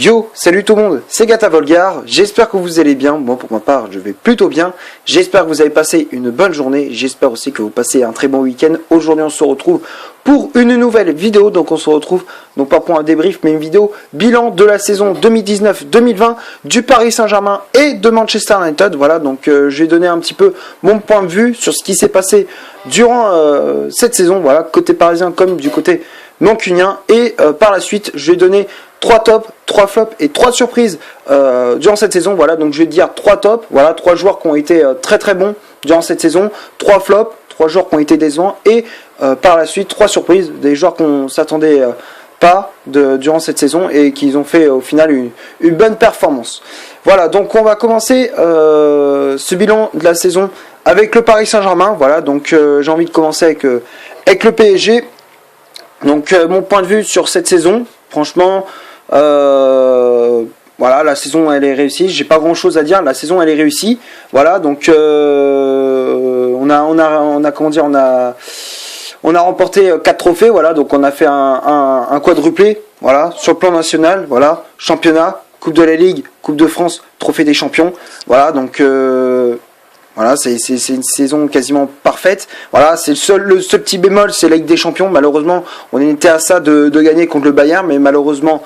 Yo, salut tout le monde, c'est Gata Volgar, j'espère que vous allez bien, moi pour ma part je vais plutôt bien, j'espère que vous avez passé une bonne journée, j'espère aussi que vous passez un très bon week-end. Aujourd'hui on se retrouve pour une nouvelle vidéo, donc on se retrouve non pas pour un débrief mais une vidéo bilan de la saison 2019-2020 du Paris Saint-Germain et de Manchester United. Voilà, donc je vais donner un petit peu mon point de vue sur ce qui s'est passé durant cette saison, voilà, côté parisien comme du côté mancunien, et par la suite je vais donner 3 tops, 3 flops et 3 surprises durant cette saison. Voilà, donc je vais dire 3 tops, voilà, 3 joueurs qui ont été très très bons durant cette saison, 3 flops, 3 joueurs qui ont été décevants, et par la suite 3 surprises, des joueurs qu'on s'attendait pas durant cette saison et qui ont fait au final une bonne performance. Voilà, donc on va commencer ce bilan de la saison avec le Paris Saint-Germain. Voilà, donc j'ai envie de commencer avec le PSG. Donc mon point de vue sur cette saison, franchement, voilà, la saison elle est réussie. J'ai pas grand chose à dire. La saison elle est réussie. Voilà, donc on a remporté 4 trophées. Voilà, donc on a fait un quadruplé. Voilà, sur le plan national. Voilà, championnat, Coupe de la Ligue, Coupe de France, Trophée des Champions. Voilà, donc voilà, c'est une saison quasiment parfaite. Voilà, c'est le seul petit bémol, c'est la Ligue des Champions. Malheureusement, on était à ça de gagner contre le Bayern, mais malheureusement,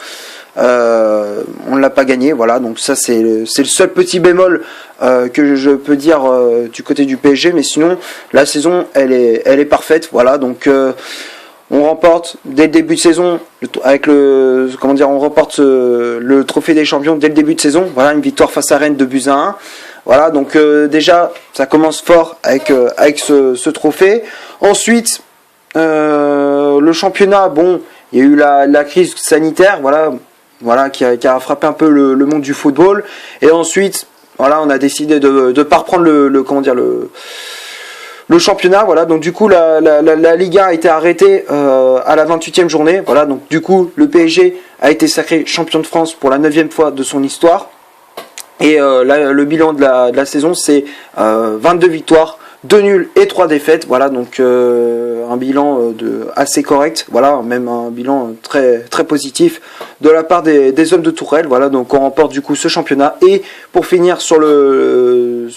on ne l'a pas gagné. Voilà, donc ça c'est le seul petit bémol que je peux dire du côté du PSG. Mais sinon, la saison, elle est parfaite. Voilà, donc on remporte dès le début de saison on remporte le Trophée des Champions dès le début de saison. Voilà, une victoire face à Rennes de 2-1. Voilà, donc déjà ça commence fort avec ce trophée. Ensuite, le championnat, bon, il y a eu la crise sanitaire, voilà qui a frappé un peu le monde du football. Et ensuite, voilà, on a décidé de pas reprendre le championnat. Voilà, donc du coup la Ligue 1 a été arrêtée à la 28e journée. Voilà, donc du coup le PSG a été sacré champion de France pour la 9e fois de son histoire. Et le bilan de la saison, c'est 22 victoires, 2 nuls et 3 défaites. Voilà, donc un bilan assez correct. Voilà, même un bilan très très positif de la part des hommes de Tourelle. Voilà, donc on remporte du coup ce championnat. Et pour finir sur le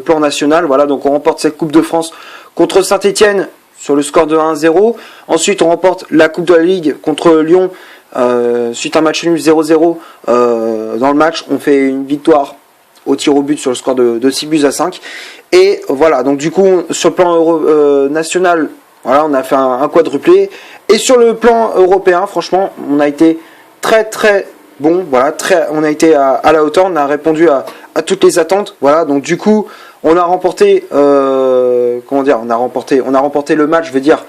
plan national, voilà, donc on remporte cette Coupe de France contre Saint-Etienne sur le score de 1-0. Ensuite, on remporte la Coupe de la Ligue contre Lyon. Suite à un match nul 0-0 dans le match, on fait une victoire au tir au but sur le score de 6-5. Et voilà, donc du coup sur le plan national, voilà, on a fait un quadruplé. Et sur le plan européen, franchement, on a été très très bon. Voilà, on a été à la hauteur, on a répondu à toutes les attentes. Voilà, donc du coup on a remporté on a remporté le match, je veux dire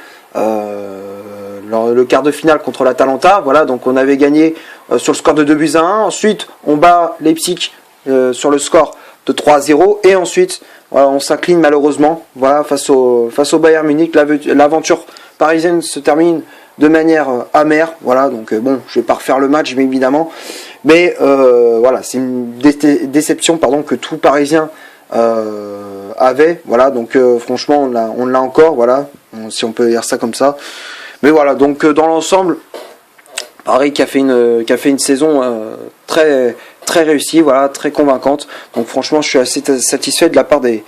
le quart de finale contre l'Atalanta. Voilà, donc on avait gagné sur le score de 2-1. Ensuite, on bat Leipzig sur le score de 3-0. Et ensuite, voilà, on s'incline malheureusement, voilà, face au Bayern Munich. L'aventure parisienne se termine de manière amère. Voilà, donc bon, je vais pas refaire le match, mais évidemment. Mais voilà, c'est une déception que tout Parisien avait. Voilà, donc franchement, on l'a encore. Voilà, si on peut dire ça comme ça. Mais voilà, donc dans l'ensemble, Paris qui a fait une saison très très réussie, voilà, très convaincante. Donc franchement, je suis assez satisfait de la part des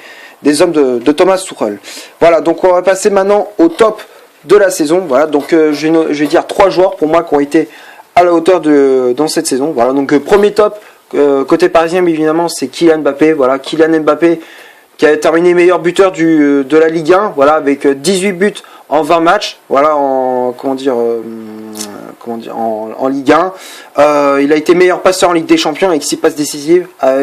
hommes de Thomas Tuchel. Voilà, donc on va passer maintenant au top de la saison. Voilà, donc je vais dire 3 joueurs pour moi qui ont été à la hauteur dans cette saison. Voilà, donc premier top côté parisien, mais évidemment, c'est Kylian Mbappé. Voilà, Kylian Mbappé qui a terminé meilleur buteur de la Ligue 1, voilà, avec 18 buts en 20 matchs, voilà, en Ligue 1. Il a été meilleur passeur en Ligue des Champions avec 6 passes décisives, à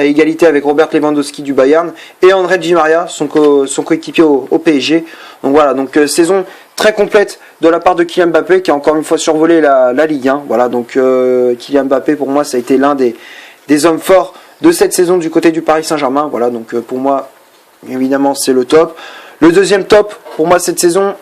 égalité avec Robert Lewandowski du Bayern et André Di Maria, son coéquipier au PSG. Donc voilà, donc saison très complète de la part de Kylian Mbappé qui a encore une fois survolé la Ligue 1. Voilà, donc Kylian Mbappé pour moi ça a été l'un des hommes forts de cette saison du côté du Paris Saint-Germain. Voilà, donc pour moi évidemment c'est le top. Le deuxième top pour moi cette saison,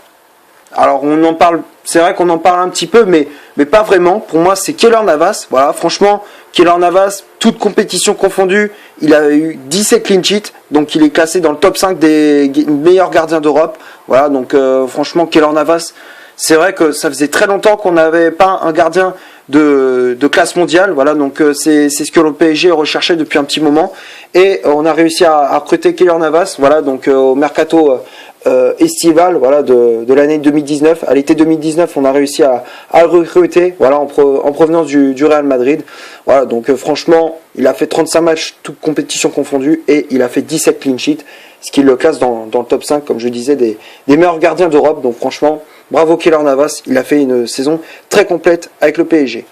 alors on en parle, c'est vrai qu'on en parle un petit peu, mais pas vraiment. Pour moi c'est Keylor Navas. Voilà, franchement Keylor Navas, toute compétition confondue, il a eu 17 clean sheets, donc il est classé dans le top 5 des meilleurs gardiens d'Europe. Voilà, donc franchement Keylor Navas, c'est vrai que ça faisait très longtemps qu'on n'avait pas un gardien de classe mondiale. Voilà, donc c'est ce que le PSG recherchait depuis un petit moment. Et on a réussi à recruter Keylor Navas, voilà, donc au mercato estival, voilà, de l'année 2019. À l'été 2019, on a réussi à le recruter, voilà, en provenance du Real Madrid. Voilà, donc franchement, il a fait 35 matchs, toutes compétitions confondues, et il a fait 17 clean sheets, ce qui le classe dans le top 5, comme je disais, des meilleurs gardiens d'Europe. Donc franchement, bravo Keylor Navas, il a fait une saison très complète avec le PSG.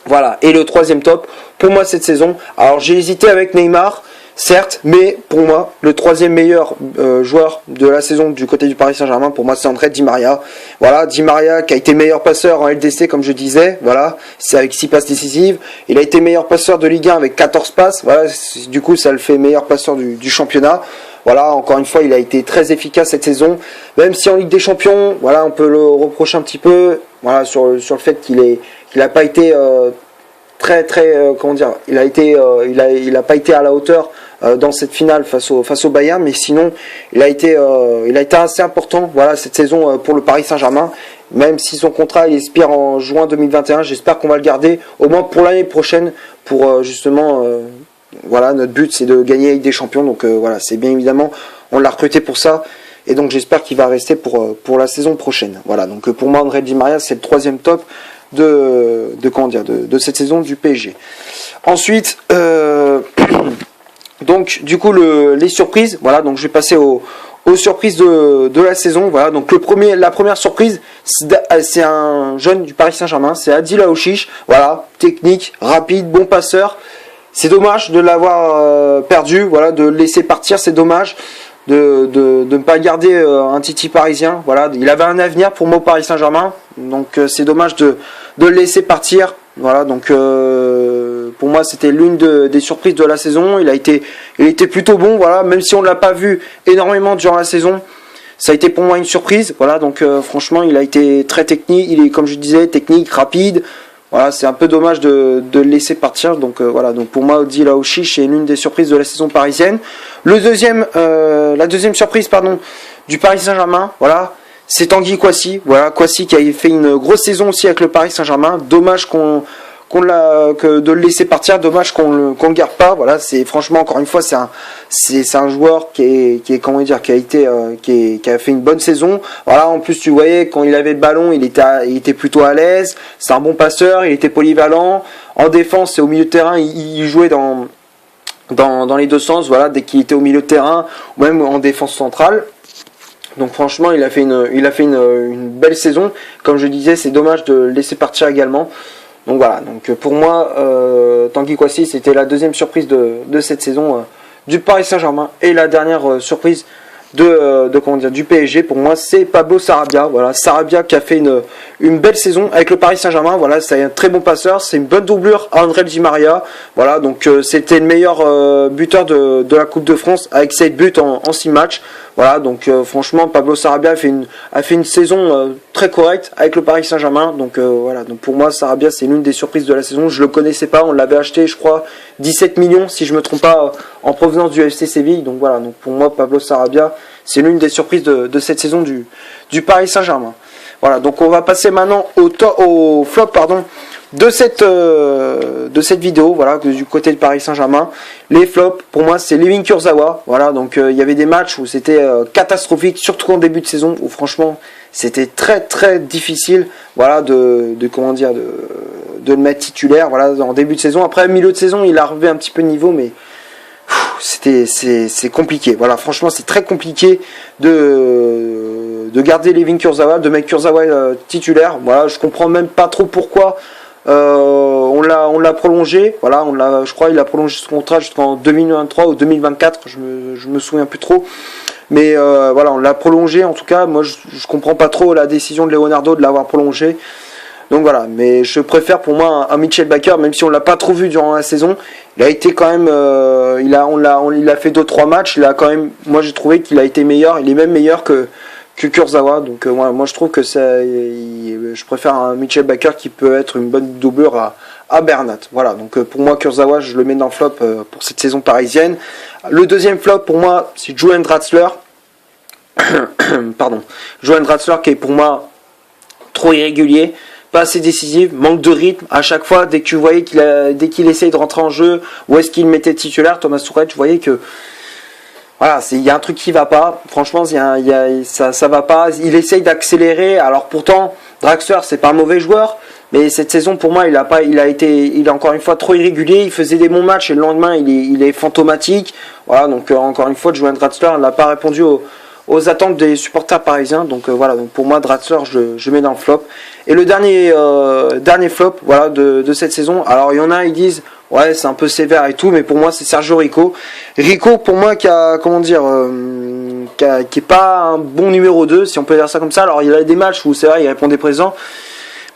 Voilà, et le troisième top, pour moi cette saison, alors j'ai hésité avec Neymar, certes, mais pour moi, le troisième meilleur joueur de la saison du côté du Paris Saint-Germain, pour moi c'est André Di Maria. Voilà, Di Maria qui a été meilleur passeur en LDC, comme je disais, voilà, c'est avec 6 passes décisives. Il a été meilleur passeur de Ligue 1 avec 14 passes, voilà, du coup ça le fait meilleur passeur du championnat. Voilà, encore une fois, il a été très efficace cette saison, même si en Ligue des Champions, voilà, on peut le reprocher un petit peu, voilà, sur le fait qu'il n'a pas été comment dire, il a pas été à la hauteur dans cette finale face au Bayern, mais sinon il a été assez important, voilà, cette saison pour le Paris Saint-Germain. Même si son contrat il expire en juin 2021, j'espère qu'on va le garder au moins pour l'année prochaine, pour justement voilà, notre but c'est de gagner avec des champions, donc voilà, c'est bien évidemment, on l'a recruté pour ça, et donc j'espère qu'il va rester pour la saison prochaine. Voilà, donc pour moi André Di Maria c'est le troisième top de cette saison du PSG. Ensuite, donc du coup les surprises, voilà, donc je vais passer aux surprises de la saison. Voilà, donc la première surprise, c'est un jeune du Paris Saint-Germain, c'est Adil Aouchiche. Voilà, technique, rapide, bon passeur. C'est dommage de l'avoir perdu, voilà, de le laisser partir, c'est dommage de ne pas garder un Titi parisien. Voilà, il avait un avenir pour moi au Paris Saint-Germain, donc c'est dommage de le laisser partir. Voilà, donc pour moi c'était l'une des surprises de la saison. Il était plutôt bon, voilà, même si on ne l'a pas vu énormément durant la saison. Ça a été pour moi une surprise, voilà, donc franchement il a été très technique, il est, comme je disais, technique, rapide. Voilà, c'est un peu dommage de le laisser partir. Donc voilà, donc pour moi Adil Aouchiche est l'une des surprises de la saison parisienne. La deuxième surprise du Paris Saint-Germain, voilà, c'est Tanguy Kouassi. Voilà, Kouassi qui a fait une grosse saison aussi avec le Paris Saint-Germain. Dommage que de le laisser partir, dommage qu'on le garde pas. Voilà, c'est franchement encore une fois c'est un joueur qui a fait une bonne saison. Voilà, en plus tu voyais quand il avait le ballon, il était plutôt à l'aise. C'est un bon passeur, il était polyvalent. En défense et au milieu de terrain, il jouait dans les deux sens. Voilà, dès qu'il était au milieu de terrain ou même en défense centrale. Donc franchement, il a fait une belle saison. Comme je disais, c'est dommage de le laisser partir également. Donc voilà, donc pour moi, Tanguy Kouassi, c'était la deuxième surprise de cette saison du Paris Saint-Germain. Et la dernière surprise du PSG, pour moi, c'est Pablo Sarabia. Voilà, Sarabia qui a fait une belle saison avec le Paris Saint-Germain. Voilà, c'est un très bon passeur, c'est une bonne doublure à André Di Maria. Voilà, donc c'était le meilleur buteur de la Coupe de France avec 7 buts en 6 matchs. Voilà, donc franchement, Pablo Sarabia a fait une saison très correcte avec le Paris Saint-Germain. Donc voilà, donc pour moi, Sarabia, c'est l'une des surprises de la saison. Je le connaissais pas, on l'avait acheté, je crois, 17 millions, si je me trompe pas, en provenance du FC Séville. Donc voilà, donc pour moi, Pablo Sarabia, c'est l'une des surprises de cette saison du Paris Saint-Germain. Voilà, donc on va passer maintenant au flop, de cette vidéo, voilà, du côté du Paris Saint-Germain. Les flops, pour moi, c'est Layvin Kurzawa. Voilà, donc il y avait des matchs où c'était catastrophique, surtout en début de saison, où franchement, c'était très très difficile, voilà, de le mettre titulaire, voilà, en début de saison. Après, milieu de saison, il a relevé un petit peu de niveau, mais c'est compliqué. Voilà, franchement, c'est très compliqué de garder Layvin Kurzawa, de mettre Kurzawa titulaire. Voilà, je comprends même pas trop pourquoi. On l'a prolongé, voilà, je crois il a prolongé son contrat jusqu'en 2023 ou 2024, je me souviens plus trop, mais voilà, on l'a prolongé. En tout cas, moi je comprends pas trop la décision de Leonardo de l'avoir prolongé. Donc voilà, mais je préfère pour moi un Mitchell Baker, même si on l'a pas trop vu durant la saison. Il a été quand même, il a fait 2-3 matchs, il a quand même, moi j'ai trouvé qu'il a été meilleur, il est même meilleur que Kurzawa. Donc moi je trouve que je préfère un Mitchell Baker qui peut être une bonne doublure à Bernat. Voilà, donc pour moi Kurzawa, je le mets dans le flop pour cette saison parisienne. Le deuxième flop pour moi, c'est Julian Draxler. Pardon, Julian Draxler qui est pour moi trop irrégulier. pas assez décisive, manque de rythme. À chaque fois, dès que tu voyais dès qu'il essaye de rentrer en jeu, où est-ce qu'il mettait titulaire, Thomas Tuchel, tu voyais que voilà, il y a un truc qui va pas. Franchement, ça va pas. Il essaye d'accélérer. Alors pourtant, Draxler, c'est pas un mauvais joueur, mais cette saison, pour moi, il est encore une fois trop irrégulier. Il faisait des bons matchs et le lendemain, il est fantomatique. Voilà, donc encore une fois, Julian Draxler n'a pas répondu aux attentes des supporters parisiens. Donc voilà, donc pour moi, Draxler, je mets dans le flop. Et le dernier flop, voilà, de cette saison. Alors il y en a, ils disent. Ouais, c'est un peu sévère et tout, mais pour moi, c'est Sergio Rico. Rico, pour moi, qui est pas un bon numéro 2, si on peut dire ça comme ça. Alors, il y a des matchs où, c'est vrai, il répondait présent.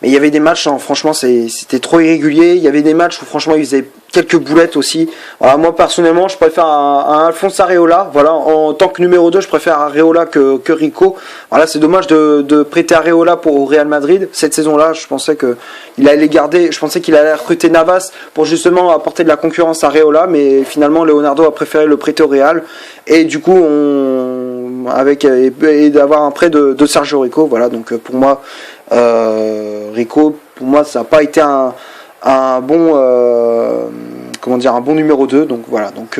Mais il y avait des matchs, franchement, c'était trop irrégulier. Il y avait des matchs où, franchement, il faisait quelques boulettes aussi. Voilà, moi, personnellement, je préfère un Alphonse Areola. Voilà, en tant que numéro 2, je préfère Areola que Rico. Voilà, c'est dommage de prêter Areola au Real Madrid. Cette saison-là, je pensais qu'il allait garder. Je pensais qu'il allait recruter Navas pour justement apporter de la concurrence à Areola. Mais finalement, Leonardo a préféré le prêter au Real. Et du coup, et d'avoir un prêt de Sergio Rico. Voilà, donc pour moi, Rico, pour moi, ça n'a pas été un bon un bon numéro 2. Donc voilà, donc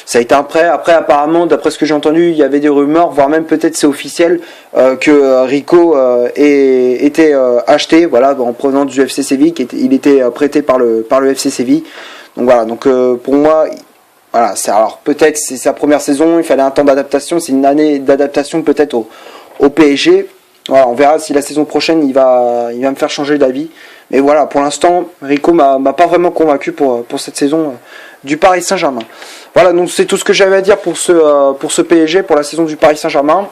ça a été un prêt. Après, apparemment, d'après ce que j'ai entendu, il y avait des rumeurs, voire même peut-être c'est officiel, que Rico était acheté, voilà, en provenance du FC Séville, il était prêté par le FC Séville. Donc voilà, donc pour moi, voilà, peut-être c'est sa première saison, il fallait un temps d'adaptation, c'est une année d'adaptation peut-être au PSG. Voilà, on verra si la saison prochaine il va me faire changer d'avis. Mais voilà, pour l'instant, Rico m'a pas vraiment convaincu pour cette saison du Paris Saint-Germain. Voilà, donc c'est tout ce que j'avais à dire pour ce PSG, pour la saison du Paris Saint-Germain.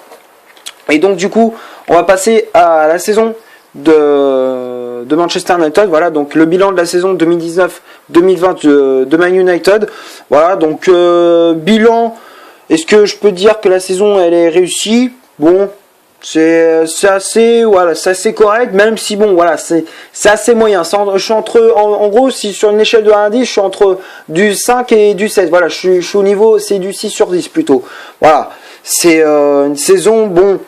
Et donc du coup, on va passer à la saison de Manchester United. Voilà, donc le bilan de la saison 2019-2020 de Man United. Voilà, donc bilan, est-ce que je peux dire que la saison elle est réussie? Bon, c'est assez correct, même si bon voilà, c'est assez moyen. Je suis en gros, si sur une échelle de 1 à 10, je suis entre du 5 et du 7. Voilà, je suis au niveau, c'est du 6 sur 10 plutôt. Voilà, c'est une saison, bon,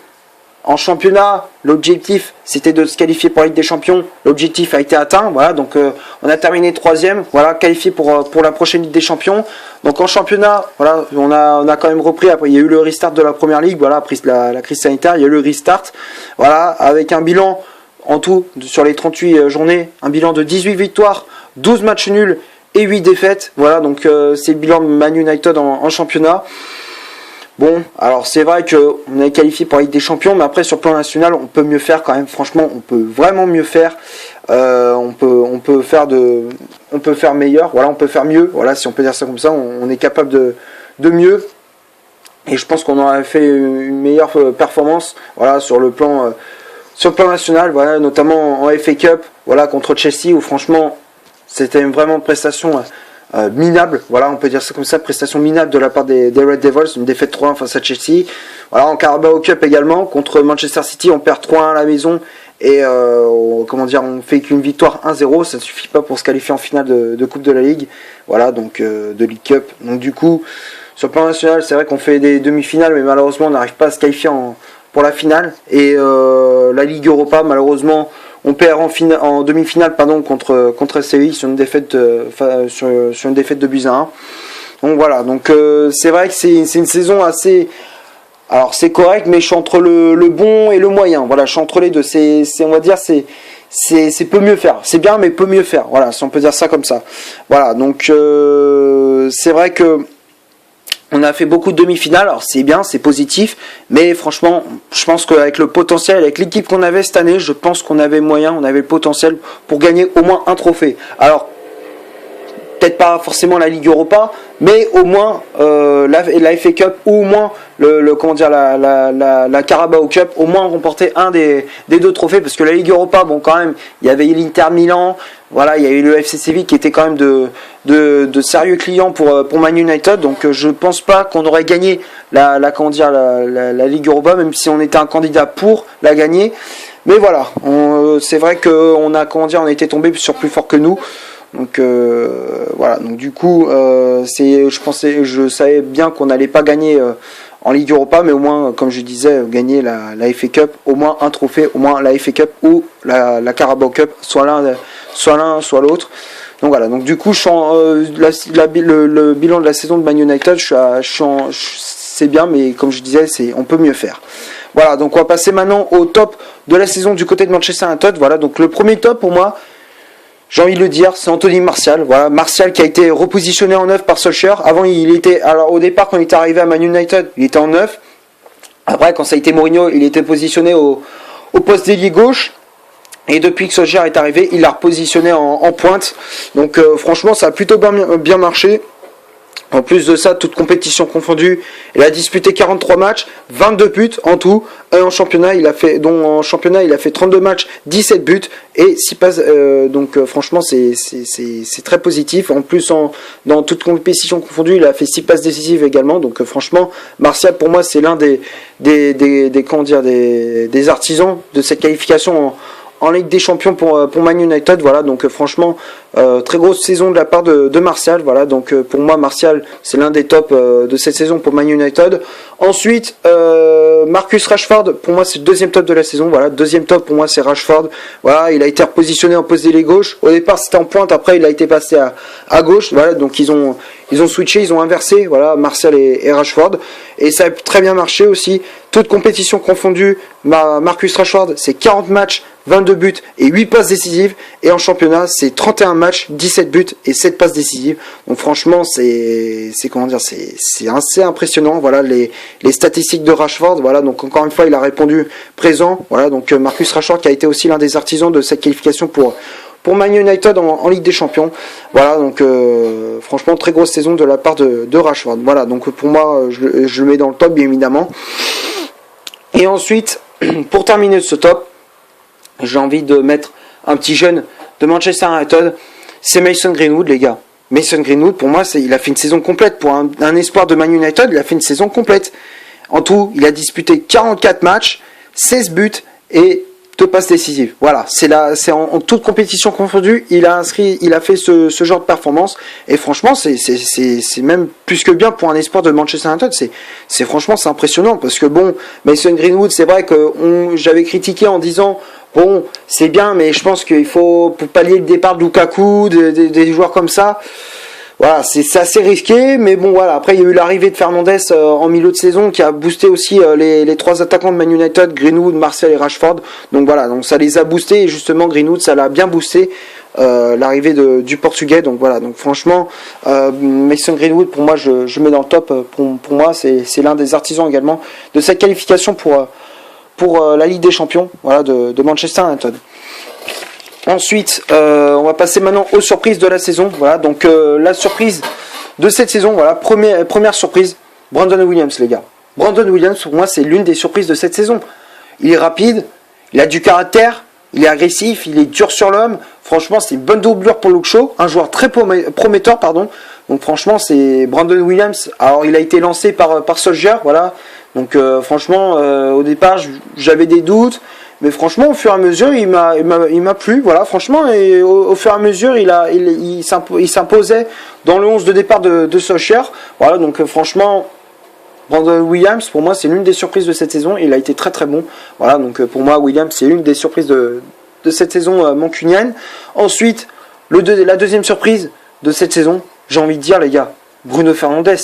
en championnat, l'objectif c'était de se qualifier pour la Ligue des Champions. L'objectif a été atteint, voilà, donc on a terminé 3e, voilà, qualifié pour la prochaine Ligue des Champions. Donc en championnat, voilà, on a quand même repris. Après, il y a eu le restart de la première ligue, voilà, après la crise sanitaire, il y a eu le restart, voilà, avec un bilan en tout sur les 38 journées, un bilan de 18 victoires, 12 matchs nuls et 8 défaites. Voilà, donc c'est le bilan de Man United en championnat. Bon, alors c'est vrai qu'on est qualifié pour la Ligue des Champions, mais après sur le plan national, on peut mieux faire quand même. Franchement, on peut vraiment mieux faire. On peut faire meilleur. Voilà, on peut faire mieux. Voilà, si on peut dire ça comme ça, on est capable de mieux. Et je pense qu'on aurait fait une meilleure performance. Voilà, sur le plan national. Voilà, notamment en FA Cup. Voilà, contre Chelsea, où franchement, c'était vraiment une prestation. Minable, voilà, on peut dire ça comme ça, prestation minable de la part des Red Devils, une défaite 3-1 face à Chelsea. Voilà, en Carabao Cup également, contre Manchester City, on perd 3-1 à la maison et on fait qu'une victoire 1-0, ça ne suffit pas pour se qualifier en finale de Coupe de la Ligue, voilà, donc de League Cup. Donc du coup, sur le plan national, c'est vrai qu'on fait des demi-finales, mais malheureusement on n'arrive pas à se qualifier pour la finale. Et la Ligue Europa, malheureusement, on perd en demi-finale contre Séville sur une défaite de buts à 1. Donc voilà, donc c'est vrai que c'est une saison assez. Alors c'est correct, mais je suis entre le bon et le moyen. Voilà, je suis entre les deux. On va dire c'est peut mieux faire. C'est bien, mais peut mieux faire. Voilà, si on peut dire ça comme ça. Voilà, donc c'est vrai que on a fait beaucoup de demi-finales, alors c'est bien, c'est positif, mais franchement, je pense qu'avec le potentiel, avec l'équipe qu'on avait cette année, je pense qu'on avait moyen, on avait le potentiel pour gagner au moins un trophée. Alors, peut-être pas forcément la Ligue Europa, mais au moins la FA Cup ou au moins la Carabao Cup, au moins remporter un des deux trophées, parce que la Ligue Europa, bon quand même, il y avait l'Inter Milan, voilà, il y a eu le FC Séville qui était quand même de sérieux clients pour Man United, donc je pense pas qu'on aurait gagné la Ligue Europa, même si on était un candidat pour la gagner. Mais voilà, c'est vrai qu'on a était tombé sur plus fort que nous. Donc voilà, donc du coup je savais bien qu'on n'allait pas gagner en Ligue Europa, mais au moins, comme je disais, gagner la FA Cup, au moins un trophée, au moins la FA Cup ou la Carabao Cup, soit l'un, soit l'autre. Donc voilà, donc du coup, le bilan de la saison de Man United, c'est bien, mais comme je disais, on peut mieux faire. Voilà, donc on va passer maintenant au top de la saison du côté de Manchester United. Voilà, donc le premier top pour moi, j'ai envie de le dire, c'est Anthony Martial. Voilà, Martial qui a été repositionné en 9 par Solskjaer. Avant, alors au départ, quand il était arrivé à Man United, il était en 9. Après, quand ça a été Mourinho, il était positionné au poste d'ailier gauche. Et depuis que Solskjaer est arrivé, il l'a repositionné en pointe. Donc franchement, ça a plutôt bien marché. En plus de ça, toute compétition confondue, il a disputé 43 matchs, 22 buts en tout. Et en championnat, il a fait 32 matchs, 17 buts et 6 passes. Donc franchement, c'est très positif. En plus, dans toute compétition confondue, il a fait 6 passes décisives également. Donc franchement, Martial, pour moi, c'est l'un des artisans de cette qualification en Ligue des Champions pour Man United. Voilà, donc franchement, très grosse saison de la part de Martial. Voilà, donc pour moi, Martial, c'est l'un des tops de cette saison pour Man United. Ensuite, Marcus Rashford, pour moi, c'est le deuxième top de la saison. Voilà, deuxième top pour moi, c'est Rashford. Voilà, il a été repositionné en poste d'ailier gauche. Au départ, c'était en pointe. Après, il a été passé à gauche. Voilà, donc ils ont switché, ils ont inversé. Voilà, Martial et Rashford. Et ça a très bien marché aussi. Toute compétition confondue, Marcus Rashford, c'est 40 matchs, 22 buts et 8 passes décisives. Et en championnat, c'est 31 matchs, 17 buts et 7 passes décisives. Donc franchement, c'est assez impressionnant. Voilà les statistiques de Rashford. Voilà, donc encore une fois, il a répondu présent. Voilà, donc Marcus Rashford qui a été aussi l'un des artisans de cette qualification pour Man United en Ligue des Champions. Voilà, donc franchement, très grosse saison de la part de Rashford. Voilà, donc pour moi, je le mets dans le top, bien évidemment. Et ensuite, pour terminer ce top, j'ai envie de mettre un petit jeune de Manchester United, c'est Mason Greenwood, les gars. Mason Greenwood, pour moi, il a fait une saison complète. Pour un espoir de Man United, il a fait une saison complète. En tout, il a disputé 44 matchs, 16 buts et 2 passes décisives. Voilà, c'est en toute compétition confondue, il a fait ce genre de performance. Et franchement, c'est même plus que bien pour un espoir de Manchester United. Franchement, c'est impressionnant parce que bon, Mason Greenwood, c'est vrai que j'avais critiqué en disant bon, c'est bien, mais je pense qu'il faut, pour pallier le départ de Lukaku, des joueurs comme ça, voilà, c'est assez risqué, mais bon, voilà. Après, il y a eu l'arrivée de Fernandes en milieu de saison qui a boosté aussi les trois attaquants de Man United, Greenwood, Martial et Rashford. Donc voilà, donc ça les a boostés et justement Greenwood, ça l'a bien boosté l'arrivée du Portugais. Donc voilà, donc franchement, Mason Greenwood, pour moi, je mets dans le top. Pour moi, c'est l'un des artisans également de cette qualification pour la Ligue des Champions, voilà, de Manchester United. Ensuite, on va passer maintenant aux surprises de la saison. Voilà, donc la surprise de cette saison, voilà, première surprise, Brandon Williams, les gars. Brandon Williams, pour moi, c'est l'une des surprises de cette saison. Il est rapide, il a du caractère, il est agressif, il est dur sur l'homme. Franchement, c'est une bonne doublure pour Luke Shaw, un joueur très prometteur, pardon. Donc franchement, c'est Brandon Williams. Alors, il a été lancé par Solskjaer, voilà. Donc franchement, au départ, j'avais des doutes. Mais franchement, au fur et à mesure, il m'a plu. Voilà, franchement, et au fur et à mesure, il s'imposait dans le 11 de départ de Solskjaer. Voilà, donc franchement, Brandon Williams, pour moi, c'est l'une des surprises de cette saison. Il a été très très bon. Voilà, donc pour moi, Williams, c'est l'une des surprises de cette saison mancunienne. Ensuite, la deuxième surprise de cette saison, j'ai envie de dire, les gars, Bruno Fernandes.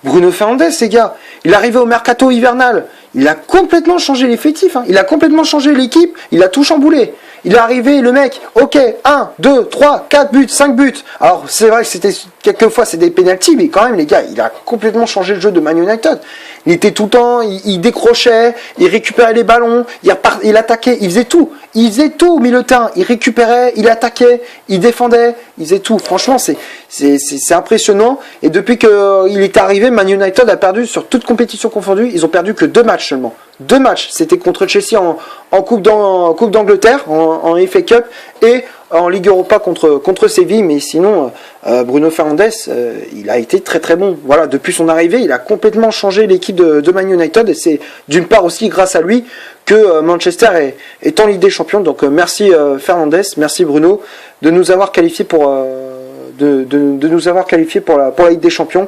Bruno Fernandes, les gars, il est arrivé au mercato hivernal. Il a complètement changé l'effectif. Hein. Il a complètement changé l'équipe. Il a tout chamboulé. Il est arrivé, le mec, ok, 1, 2, 3, 4 buts, 5 buts. Alors, c'est vrai que quelquefois, c'est des pénaltys, mais quand même, les gars, il a complètement changé le jeu de Man United. Il était tout le temps, il décrochait, il récupérait les ballons, il attaquait, il faisait tout. Il faisait tout au milieu de terrain. Il récupérait, il attaquait, il défendait, il faisait tout. Franchement, c'est impressionnant. Et depuis qu'il est arrivé, Man United a perdu sur toute compétition confondue. Ils ont perdu que 2 matchs seulement. 2 matchs. C'était contre Chelsea en Coupe d'Angleterre, en FA Cup, et en Ligue Europa contre Séville. Mais sinon, Bruno Fernandes, il a été très très bon. Voilà, depuis son arrivée, il a complètement changé l'équipe de Man United. Et c'est d'une part aussi grâce à lui que Manchester est en Ligue des Champions. Donc merci Fernandes, merci Bruno de nous avoir qualifiés pour la Ligue des Champions.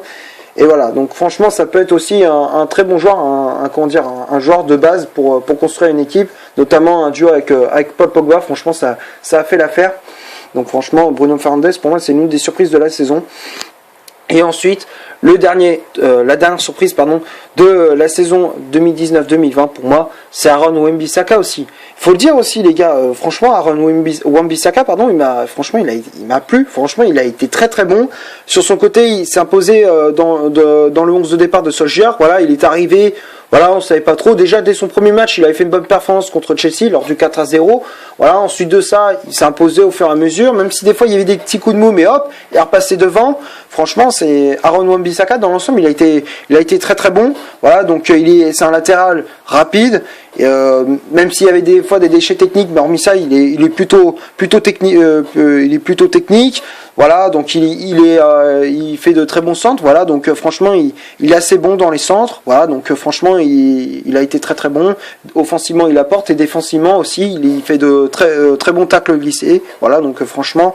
Et voilà, donc franchement, ça peut être aussi un très bon joueur, un joueur de base pour construire une équipe, notamment un duo avec Paul Pogba. Franchement, ça a fait l'affaire. Donc franchement, Bruno Fernandes, pour moi, c'est l'une des surprises de la saison. Et ensuite, la dernière surprise de la saison 2019-2020 pour moi, c'est Aaron Wan-Bissaka aussi. Il faut le dire aussi les gars, franchement Aaron Wan-Bissaka il m'a plu, franchement il a été très très bon. Sur son côté, il s'est imposé dans le 11 de départ de Solskjaer. Voilà, il est arrivé, voilà, on savait pas trop. Déjà dès son premier match, il avait fait une bonne performance contre Chelsea lors du 4-0. Voilà, ensuite de ça, il s'est imposé au fur et à mesure, même si des fois il y avait des petits coups de mou, mais hop, il est repassé devant. Franchement, c'est Aaron Wan-Bissaka dans l'ensemble, il a été très très bon. Voilà, donc c'est un latéral rapide. Et, même s'il y avait des fois des déchets techniques, mais hormis ça, il est plutôt technique. Il est plutôt technique. Voilà, donc il fait de très bons centres. Voilà, donc franchement, il est assez bon dans les centres. Voilà, donc franchement, il a été très très bon. Offensivement, il apporte et défensivement aussi, il fait de très bons tacles glissés. Voilà, donc franchement.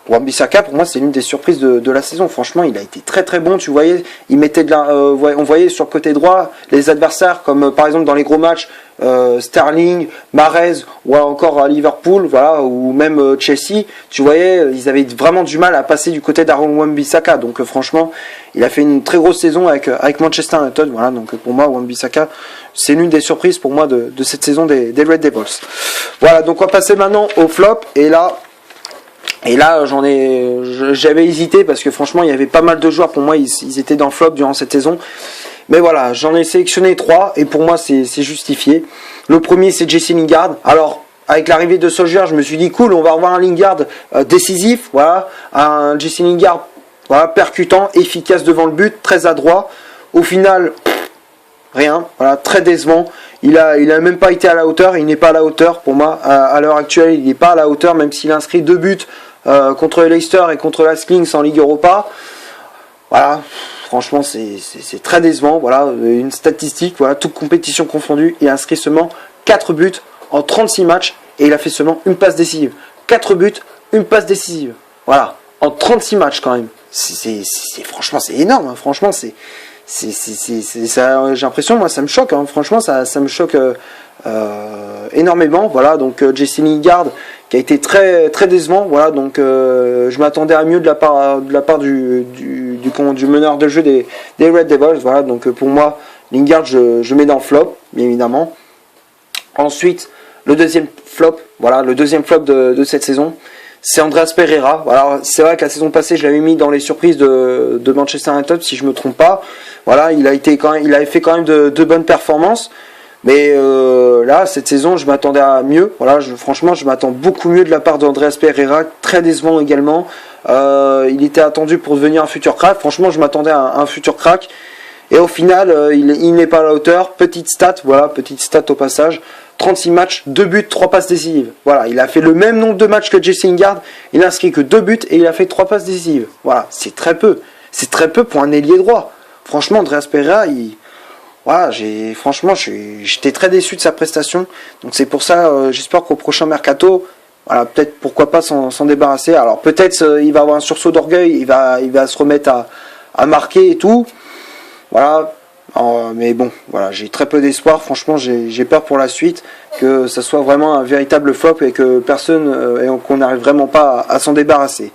Wan-Bissaka, pour moi, c'est l'une des surprises de la saison. Franchement, il a été très très bon. Tu voyais, il mettait on voyait sur le côté droit les adversaires, comme par exemple dans les gros matchs, Sterling, Mahrez, ou encore à Liverpool, voilà, ou même Chelsea. Tu voyais, ils avaient vraiment du mal à passer du côté d'Aaron Wan-Bissaka. Donc franchement, il a fait une très grosse saison avec Manchester United. Voilà, donc pour moi, Wan-Bissaka, c'est l'une des surprises pour moi de cette saison des Red Devils. Voilà, donc on va passer maintenant au flop. Et là, j'avais hésité parce que franchement, il y avait pas mal de joueurs pour moi, ils étaient dans le flop durant cette saison. Mais voilà, j'en ai sélectionné 3 et pour moi, c'est justifié. Le premier, c'est Jesse Lingard. Alors, avec l'arrivée de Solskjaer, je me suis dit cool, on va revoir un Lingard décisif, voilà, un Jesse Lingard, voilà, percutant, efficace devant le but, très adroit. Au final, rien, voilà, très décevant. Il a même pas été à la hauteur, il n'est pas à la hauteur pour moi. À l'heure actuelle, il n'est pas à la hauteur, même s'il a inscrit 2 buts contre Leicester et contre la Sklings en Ligue Europa. Voilà, franchement, c'est très décevant. Voilà, une statistique, voilà, toute compétition confondue, il a inscrit seulement 4 buts en 36 matchs et il a fait seulement une passe décisive. 4 buts, une passe décisive. Voilà, en 36 matchs quand même. Franchement, c'est énorme. Hein. Franchement, ça, j'ai l'impression, moi, ça me choque. Hein. Franchement, ça me choque énormément. Voilà, donc Jesse Lingard qui a été très très décevant. Voilà, donc je m'attendais à mieux de la part du meneur de jeu des Red Devils. Voilà, donc pour moi, Lingard, je mets dans le flop, bien évidemment. Ensuite, le deuxième flop de cette saison, c'est Andreas Pereira. Voilà, c'est vrai que la saison passée, je l'avais mis dans les surprises de Manchester United, si je me trompe pas. Voilà, il avait fait quand même de bonnes performances. Mais là, cette saison, je m'attendais à mieux. Voilà, franchement, je m'attends beaucoup mieux de la part d'Andreas Pereira, très décevant également. Il était attendu pour devenir un futur crack. Franchement, je m'attendais à un futur crack. Et au final, il n'est pas à la hauteur. Petite stat au passage. 36 matchs, 2 buts, 3 passes décisives. Voilà, il a fait le même nombre de matchs que Jesse Lingard. Il a inscrit que 2 buts et il a fait 3 passes décisives. Voilà, c'est très peu. C'est très peu pour un ailier droit. Franchement, Andreas Pereira, voilà, j'étais très déçu de sa prestation. Donc c'est pour ça, j'espère qu'au prochain mercato, voilà, peut-être pourquoi pas s'en débarrasser. Alors peut-être il va avoir un sursaut d'orgueil, il va se remettre à marquer et tout. Voilà. Mais bon, voilà, j'ai très peu d'espoir. Franchement, j'ai peur pour la suite que ça soit vraiment un véritable flop et que qu'on n'arrive vraiment pas à s'en débarrasser.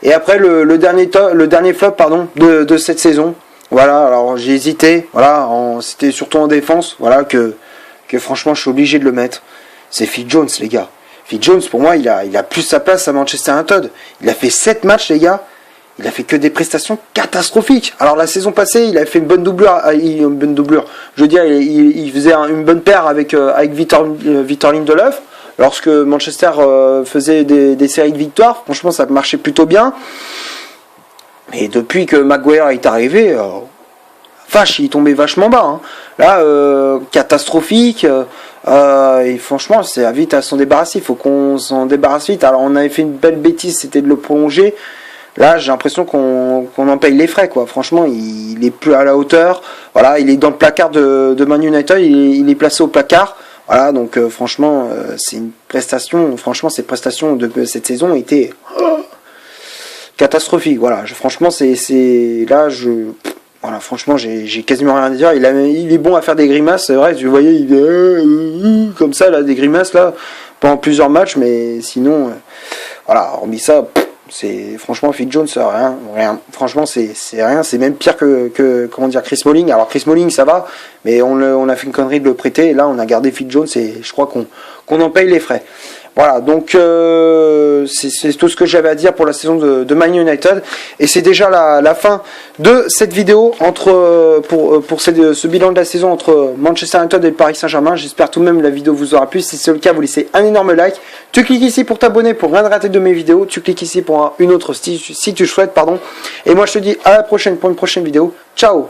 Et après le dernier flop de cette saison. Voilà, alors j'ai hésité. Voilà, c'était surtout en défense. Voilà que franchement, je suis obligé de le mettre. C'est Phil Jones, les gars. Phil Jones, pour moi, il a plus sa place à Manchester United. Il a fait 7 matchs, les gars. Il a fait que des prestations catastrophiques. Alors la saison passée, il a fait une bonne doublure. Je veux dire, il faisait une bonne paire avec Victor Lindelof. Lorsque Manchester faisait des séries de victoires, franchement, ça marchait plutôt bien. Mais depuis que Maguire est arrivé, il est tombé vachement bas. Hein. Là, catastrophique. Et franchement, c'est vite à s'en débarrasser. Il faut qu'on s'en débarrasse vite. Alors on avait fait une belle bêtise, c'était de le prolonger. Là, j'ai l'impression qu'on en paye les frais, quoi. Franchement, il est plus à la hauteur. Voilà, il est dans le placard de Man United. Il est placé au placard. Voilà, donc franchement, c'est une prestation. Franchement, ces prestations de cette saison étaient catastrophiques. Voilà, franchement, Voilà, franchement, j'ai quasiment rien à dire. Il est bon à faire des grimaces, c'est vrai. Tu voyais, il est comme ça, là, des grimaces là, pendant plusieurs matchs, mais sinon, voilà, hormis ça, franchement, Phil Jones, rien. Franchement, c'est rien. C'est même pire que comment dire, Chris Smalling. Alors Chris Smalling, ça va, mais on a fait une connerie de le prêter. Et là, on a gardé Phil Jones et je crois qu'on en paye les frais. Voilà, donc c'est tout ce que j'avais à dire pour la saison de Man United. Et c'est déjà la fin de cette vidéo pour ce bilan de la saison entre Manchester United et le Paris Saint-Germain. J'espère tout de même que la vidéo vous aura plu. Si c'est le cas, vous laissez un énorme like. Tu cliques ici pour t'abonner pour rien rater de mes vidéos. Tu cliques ici pour une autre si tu souhaites, pardon. Et moi je te dis à la prochaine pour une prochaine vidéo. Ciao!